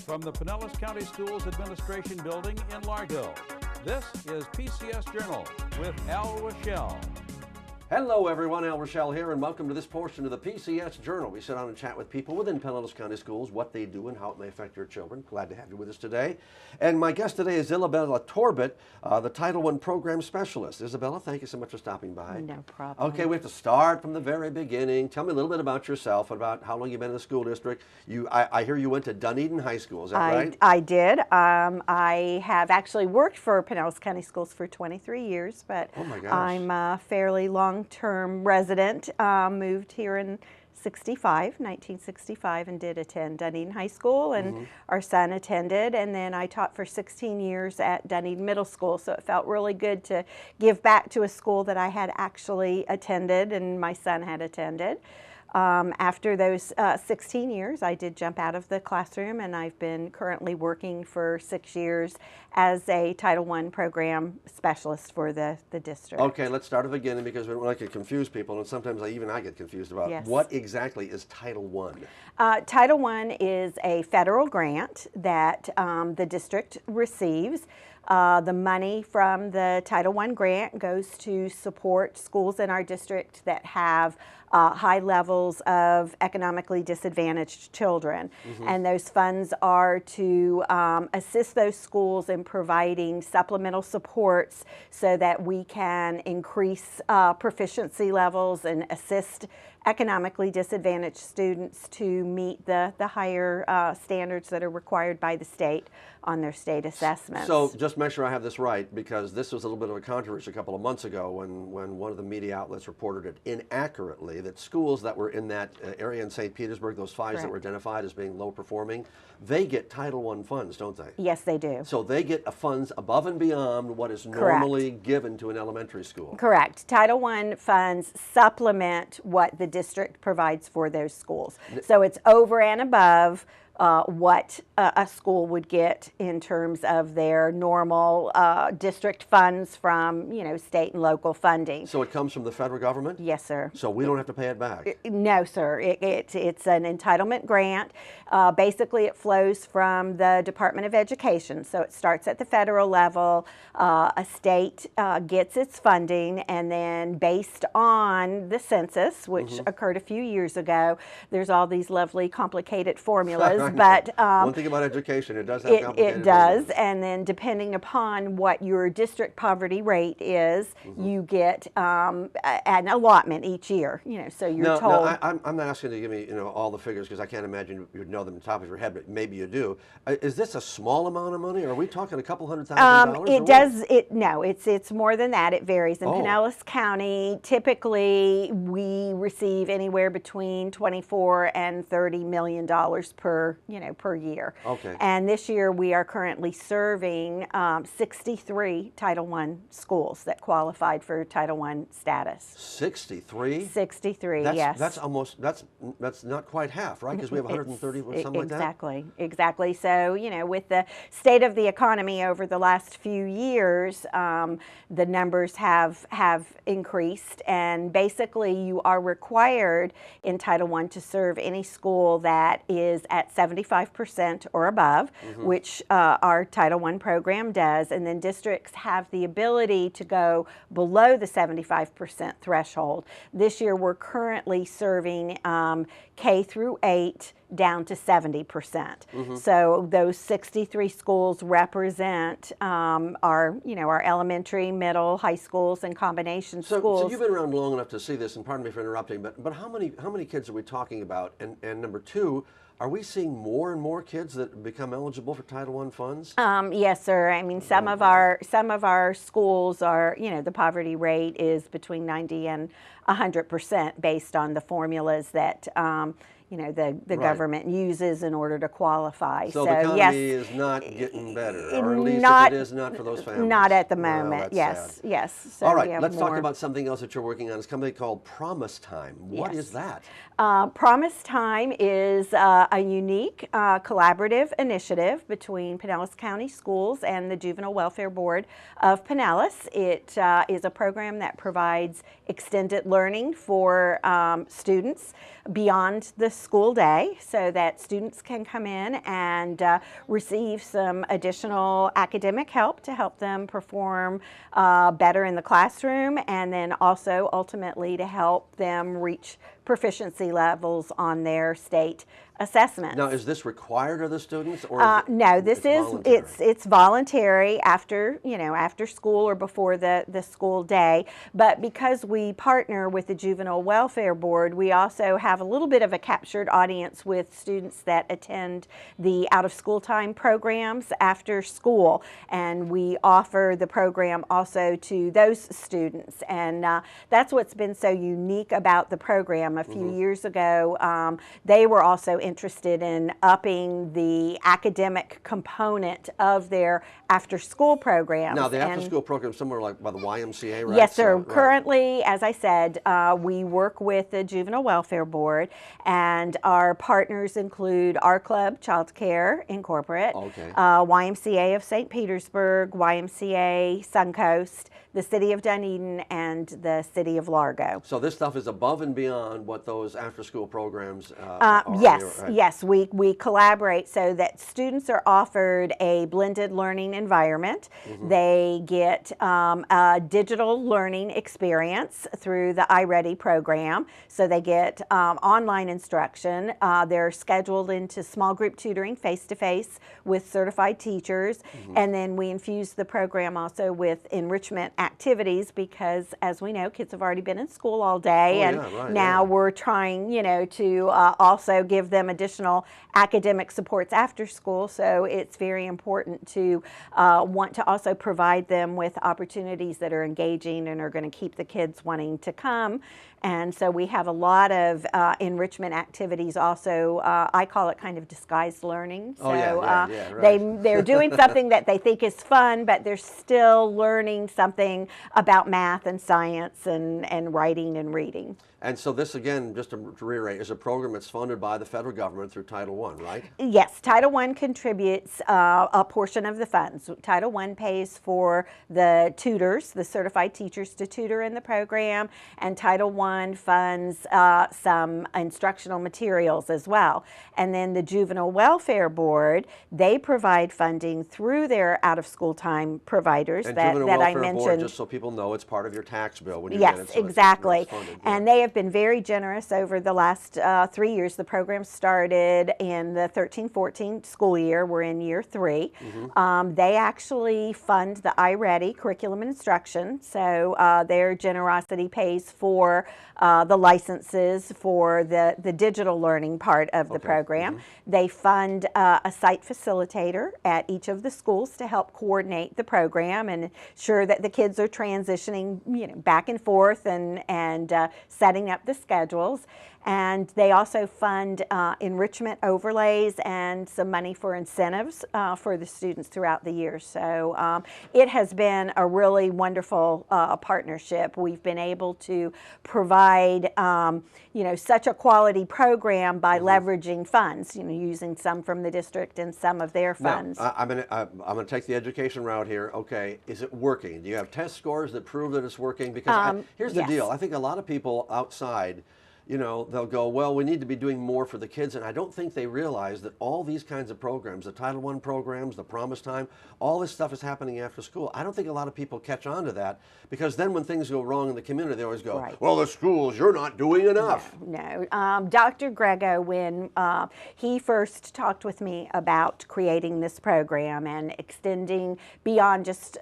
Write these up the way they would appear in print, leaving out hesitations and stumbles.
from the Pinellas County Schools Administration Building in Largo. This is PCS Journal with Al Rochelle. Hello everyone, Al Rochelle here, and welcome to this portion of the PCS Journal. We sit down and chat with people within Pinellas County Schools, what they do and how it may affect your children. Glad to have you with us today. And my guest today is IsabellaTorbert, the Title I Program Specialist. Isabella, thank you so much for stopping by. No problem. Okay, we have to start from the very beginning. Tell me a little bit about yourself, about how long you've been in the school district. I hear you went to Dunedin High School, is that right? I did. I have actually worked for Pinellas County Schools for 23 years, but oh my gosh. I'm a fairly long-term resident. Moved here in 1965, and did attend Dunedin High School, and our son attended, and then I taught for 16 years at Dunedin Middle School, so it felt really good to give back to a school that I had actually attended and my son had attended. After those 16 years, I did jump out of the classroom, and I've been currently working for 6 years as a Title I program specialist for the district. Okay, let's start at the beginning, because we don't like to confuse people, and sometimes I get confused about what exactly is Title I? Title I is a federal grant that the district receives. The money from the Title I grant goes to support schools in our district that have high levels of economically disadvantaged children. And those funds are to assist those schools in providing supplemental supports so that we can increase proficiency levels and assist economically disadvantaged students to meet the higher standards that are required by the state on their state assessments. So just make sure I have this right, because this was a little bit of a controversy a couple of months ago when one of the media outlets reported it inaccurately, that schools that were in that area in St. Petersburg, those five that were identified as being low performing, they get Title I funds, don't they? Yes, they do. So they get funds above and beyond what is normally given to an elementary school. Correct. Title I funds supplement what the district provides for those schools. So it's over and above what a school would get in terms of their normal district funds from, state and local funding. So it comes from the federal government? Yes, sir. So we don't have to pay it back? No, sir. It's an entitlement grant. Basically, it flows from the Department of Education. So it starts at the federal level. A state gets its funding, and then based on the census, which occurred a few years ago, there's all these lovely complicated formulas. But one thing about education, it does have complicated it does, rules. And then depending upon what your district poverty rate is, you get an allotment each year. So you're told. No, I'm not asking you to give me all the figures, because I can't imagine you'd know them on the top of your head, but maybe you do. Is this a small amount of money? Or are we talking a couple $100,000? No, it's more than that. It varies. In Pinellas County, typically we receive anywhere between $24 and $30 million per year. Okay. And this year we are currently serving 63 Title I schools that qualified for Title I status. 63? 63, yes. That's not quite half, right? Because we have 130 or something like that? Exactly. So, with the state of the economy over the last few years, the numbers have increased, and basically you are required in Title I to serve any school that is at 75% or above, which our Title I program does, and then districts have the ability to go below the 75% threshold. This year we're currently serving K through 8 down to 70%. So those 63 schools represent our elementary, middle, high schools, and combination schools. So you've been around long enough to see this, and pardon me for interrupting, but how many kids are we talking about? And number two, are we seeing more and more kids that become eligible for Title I funds? Yes, sir. I mean, some of our schools are, the poverty rate is between 90 and 100% based on the formulas that the government uses in order to qualify. So the economy is not getting better, or at least if it is not for those families. Not at the moment. Yes. So all right, let's talk about something else that you're working on. It's a company called Promise Time. What is that? Promise Time is a unique collaborative initiative between Pinellas County Schools and the Juvenile Welfare Board of Pinellas. It is a program that provides extended learning for students beyond the school day so that students can come in and receive some additional academic help to help them perform better in the classroom, and then also ultimately to help them reach proficiency levels on their state assessments. Now, is this required of the students, or no? This is voluntary? it's voluntary after after school or before the school day. But because we partner with the Juvenile Welfare Board, we also have a little bit of a captured audience with students that attend the out of school time programs after school, and we offer the program also to those students, and that's what's been so unique about the program. A few years ago, they were also interested in upping the academic component of their after-school programs. Now, the after-school program is somewhere like by the YMCA, right? Yes, sir. So, right. Currently, as I said, we work with the Juvenile Welfare Board, and our partners include our club, Child Care Incorporated, YMCA of St. Petersburg, YMCA Suncoast, the City of Dunedin, and the City of Largo. So this stuff is above and beyond what those after-school programs are. Yes, right? yes. We collaborate so that students are offered a blended learning environment. They get a digital learning experience through the iReady program. So they get online instruction. They're scheduled into small group tutoring face-to-face with certified teachers. And then we infuse the program also with enrichment activities, because as we know, kids have already been in school all day, now we're trying, to also give them additional academic supports after school. So it's very important to want to also provide them with opportunities that are engaging and are going to keep the kids wanting to come. And so we have a lot of enrichment activities also. I call it kind of disguised learning. So right. they're doing something that they think is fun, but they're still learning something about math and science and writing and reading. And so this, again, just to reiterate, is a program that's funded by the federal government through Title I, right? Yes, Title I contributes a portion of the funds. Title I pays for the tutors, the certified teachers to tutor in the program, and Title I funds some instructional materials as well. And then the Juvenile Welfare Board, they provide funding through their out-of-school time providers and that I mentioned. Board, just so people know, it's part of your tax bill when you get it. Yes, exactly. Funded, and they have been very generous over the last 3 years. The program started in the 13-14 school year. We're in year 3. They actually fund the iReady curriculum and instruction. So their generosity pays for the licenses for the digital learning part of the program. They fund a site facilitator at each of the schools to help coordinate the program and ensure that the kids are transitioning, back and forth and setting up the schedules. And they also fund enrichment overlays and some money for incentives for the students throughout the year. So it has been a really wonderful partnership. We've been able to provide such a quality program by leveraging funds, using some from the district and some of their funds. Now, I'm going to take the education route here. Okay, is it working? Do you have test scores that prove that it's working? Because here's the deal. I think a lot of people outside, they'll go, well, we need to be doing more for the kids, and I don't think they realize that all these kinds of programs, the Title I programs, the Promise Time, all this stuff is happening after school. I don't think a lot of people catch on to that, because then when things go wrong in the community, they always go, well, the schools, you're not doing enough. No. Dr. Grego, when he first talked with me about creating this program and extending beyond just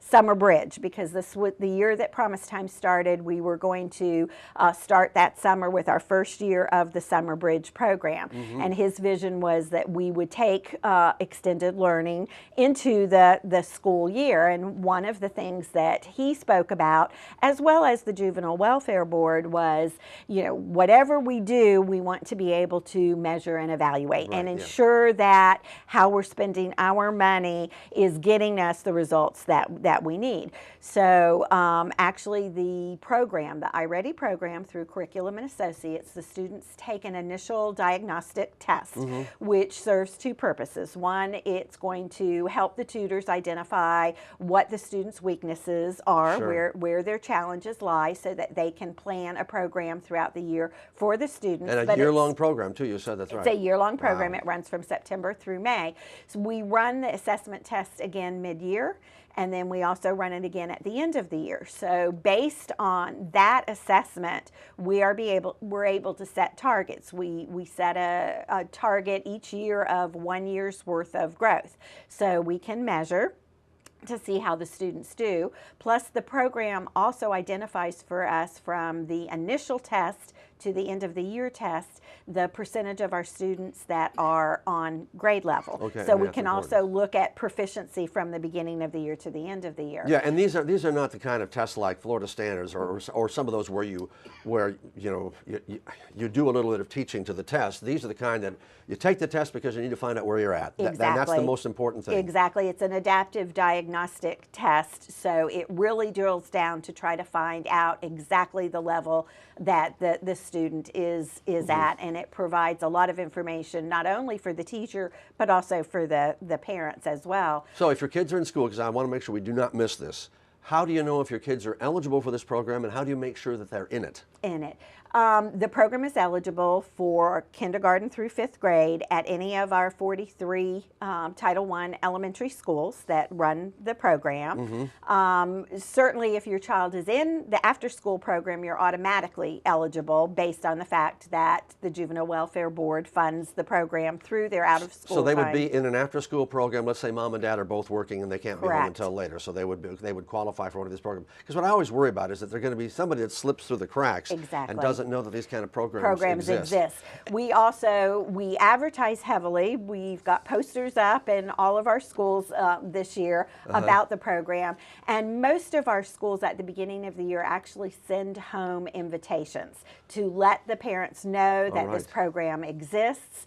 Summer Bridge, because this was the year that Promise Time started, we were going to start that summer with our first year of the Summer Bridge program. And his vision was that we would take extended learning into the school year. And one of the things that he spoke about, as well as the Juvenile Welfare Board, was, whatever we do, we want to be able to measure and evaluate and ensure that how we're spending our money is getting us the results that we need. So actually the program, the iReady program through curriculum and associates, the students take an initial diagnostic test, which serves two purposes. One, it's going to help the tutors identify what the students' weaknesses are, where their challenges lie, so that they can plan a program throughout the year for the students. And a year-long program, too, you said that's right. It's a year-long program. It runs from September through May. So we run the assessment test again mid-year, and then we also run it again at the end of the year. So based on that assessment, we're able to set targets. We set a target each year of 1 year's worth of growth. So we can measure to see how the students do. Plus, the program also identifies for us from the initial test to the end of the year test the percentage of our students that are on grade level. Okay, so we can also look at proficiency from the beginning of the year to the end of the year. Yeah, and these are not the kind of tests like Florida Standards or some of those where you do a little bit of teaching to the test. These are the kind that you take the test because you need to find out where you're at. Exactly. And that's the most important thing. Exactly. It's an adaptive diagnostic test, so it really drills down to try to find out exactly the level that the student is at, and it provides a lot of information not only for the teacher but also for the parents as well. So if your kids are in school, because I want to make sure we do not miss this, how do you know if your kids are eligible for this program, and how do you make sure that they're in it? The program is eligible for kindergarten through 5th grade at any of our 43 Title I elementary schools that run the program. Certainly if your child is in the after-school program, you're automatically eligible based on the fact that the Juvenile Welfare Board funds the program through their out-of-school So they would time. be in an after-school program. Let's say mom and dad are both working and they can't be home until later, so they would qualify for one of these programs. Because what I always worry about is that they're going to be somebody that slips through the cracks and doesn't know that these kind of programs exist. We advertise heavily. We've got posters up in all of our schools this year about the program, and most of our schools at the beginning of the year actually send home invitations to let the parents know that this program exists,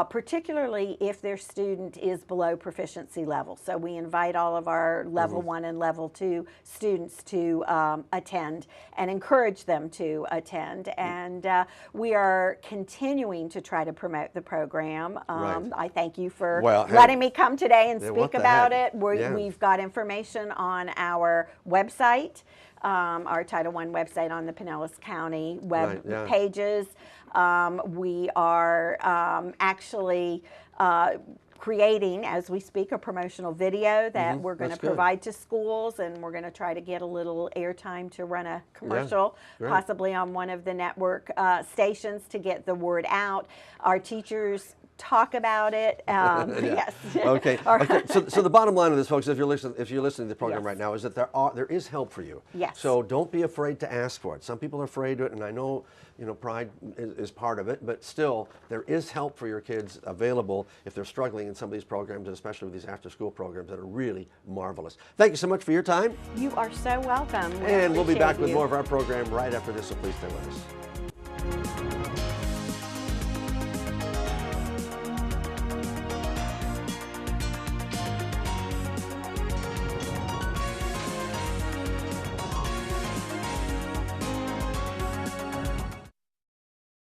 particularly if their student is below proficiency level. So we invite all of our level 1 and level 2 students to attend and encourage them to attend. And we are continuing to try to promote the program. I thank you for letting me come today and speak about it. We've got information on our website, our Title I website on the Pinellas County web pages. We are actually creating, as we speak, a promotional video that we're going to provide to schools, and we're going to try to get a little airtime to run a commercial, possibly on one of the network stations, to get the word out. Our teachers talk about it. Yes. Okay. So the bottom line of this, folks, if you're listening to the program right now, is that there is help for you. Yes. So don't be afraid to ask for it. Some people are afraid to it, and I know pride is part of it, but still there is help for your kids available if they're struggling in some of these programs, and especially with these after-school programs that are really marvelous. Thank you so much for your time. You are so welcome. And we'll be back with more of our program right after this, so please stay with us.